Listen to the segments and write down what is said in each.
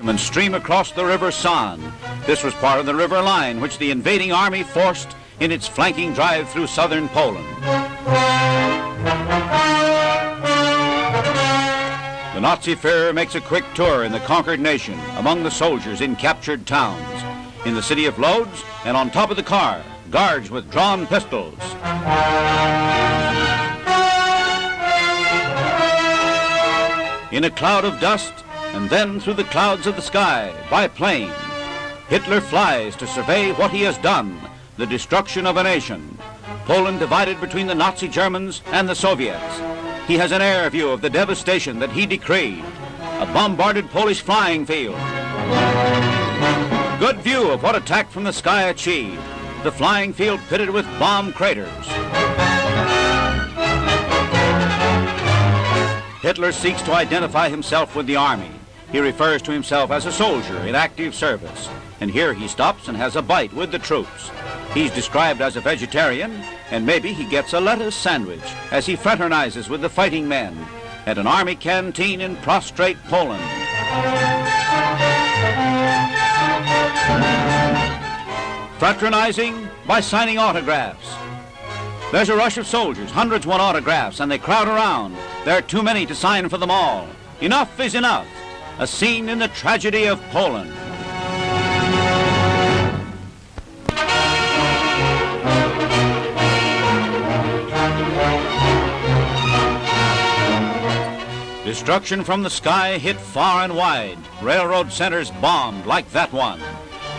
and stream across the River San. This was part of the river line which the invading army forced in its flanking drive through southern Poland. The Nazi Führer makes a quick tour in the conquered nation among the soldiers in captured towns. In the city of Lodz and on top of the car, guards with drawn pistols. In a cloud of dust, and then through the clouds of the sky, by plane, Hitler flies to survey what he has done, the destruction of a nation. Poland divided between the Nazi Germans and the Soviets. He has an air view of the devastation that he decreed. A bombarded Polish flying field. Good view of what attack from the sky achieved. The flying field pitted with bomb craters. Hitler seeks to identify himself with the army. He refers to himself as a soldier in active service. And here he stops and has a bite with the troops. He's described as a vegetarian, and maybe he gets a lettuce sandwich as he fraternizes with the fighting men at an army canteen in prostrate Poland. Fraternizing by signing autographs. There's a rush of soldiers, hundreds want autographs, and they crowd around. There are too many to sign for them all. Enough is enough. A scene in the tragedy of Poland. Destruction from the sky hit far and wide. Railroad centers bombed like that one.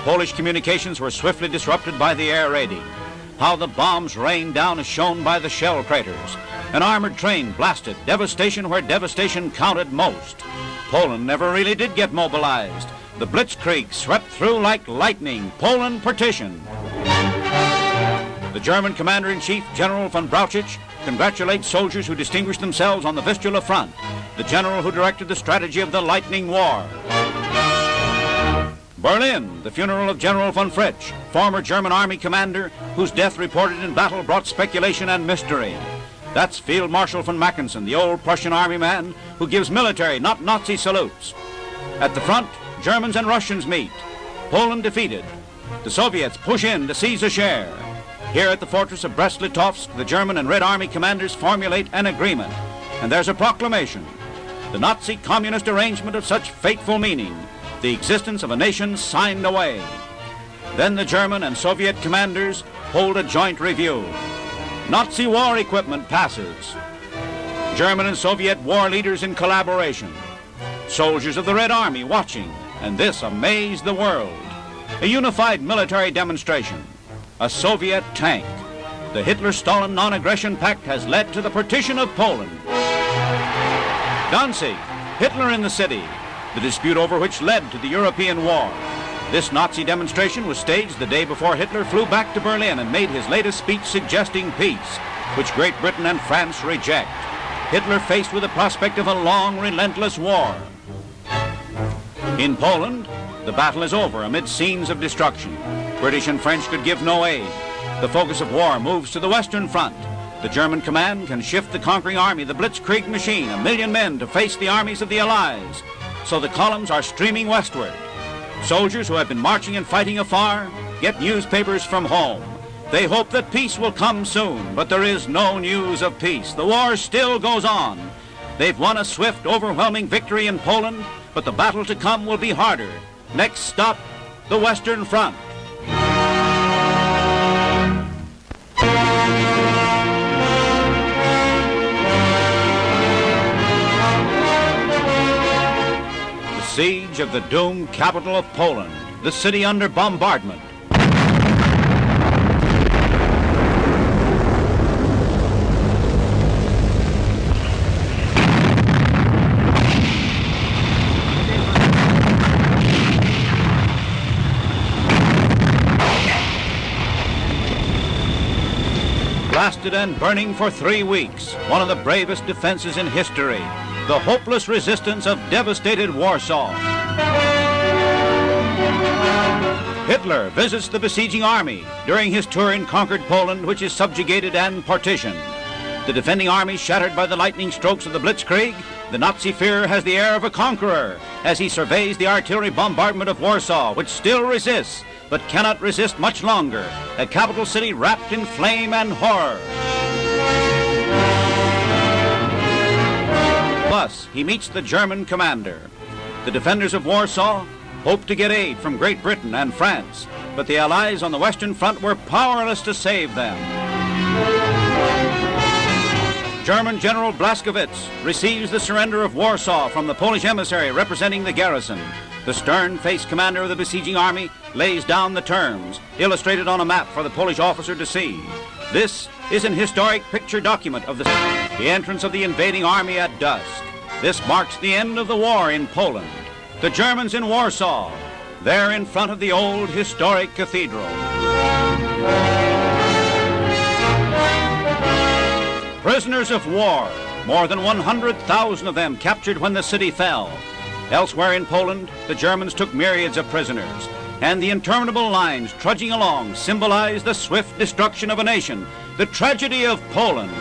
Polish communications were swiftly disrupted by the air raiding. How the bombs rained down is shown by the shell craters. An armored train blasted, devastation where devastation counted most. Poland never really did get mobilized. The Blitzkrieg swept through like lightning. Poland partitioned. The German commander-in-chief, General von Brauchitsch, congratulates soldiers who distinguished themselves on the Vistula front, the general who directed the strategy of the Lightning War. Berlin, the funeral of General von Fritsch, former German army commander whose death reported in battle brought speculation and mystery. That's Field Marshal von Mackensen, the old Prussian army man who gives military, not Nazi salutes. At the front, Germans and Russians meet. Poland defeated. The Soviets push in to seize a share. Here at the fortress of Brest-Litovsk, the German and Red Army commanders formulate an agreement. And there's a proclamation. The Nazi communist arrangement of such fateful meaning, the existence of a nation signed away. Then the German and Soviet commanders hold a joint review. Nazi war equipment passes. German and Soviet war leaders in collaboration. Soldiers of the Red Army watching, and this amazed the world. A unified military demonstration. A Soviet tank. The Hitler-Stalin non-aggression pact has led to the partition of Poland. Danzig, Hitler in the city, the dispute over which led to the European war. This Nazi demonstration was staged the day before Hitler flew back to Berlin and made his latest speech suggesting peace, which Great Britain and France reject. Hitler faced with the prospect of a long, relentless war. In Poland, the battle is over amid scenes of destruction. British and French could give no aid. The focus of war moves to the Western Front. The German command can shift the conquering army, the Blitzkrieg machine, 1 million men to face the armies of the Allies. So the columns are streaming westward. Soldiers who have been marching and fighting afar get newspapers from home. They hope that peace will come soon, but there is no news of peace. The war still goes on. They've won a swift, overwhelming victory in Poland, but the battle to come will be harder. Next stop, the Western Front. Siege of the doomed capital of Poland, the city under bombardment. Blasted and burning for 3 weeks, one of the bravest defenses in history. The hopeless resistance of devastated Warsaw. Hitler visits the besieging army during his tour in conquered Poland, which is subjugated and partitioned. The defending army, shattered by the lightning strokes of the Blitzkrieg, The Nazi Führer has the air of a conqueror as he surveys the artillery bombardment of Warsaw, which still resists, but cannot resist much longer, a capital city wrapped in flame and horror. Thus, he meets the German commander. The defenders of Warsaw hoped to get aid from Great Britain and France, but the Allies on the Western Front were powerless to save them. German General Blaskowitz receives the surrender of Warsaw from the Polish emissary representing the garrison. The stern-faced commander of the besieging army lays down the terms, illustrated on a map for the Polish officer to see. This is an historic picture document of the entrance of the invading army at dusk. This marks the end of the war in Poland. The Germans in Warsaw, there in front of the old historic cathedral. Prisoners of war, more than 100,000 of them captured when the city fell. Elsewhere in Poland, the Germans took myriads of prisoners, and the interminable lines trudging along symbolize the swift destruction of a nation, the tragedy of Poland.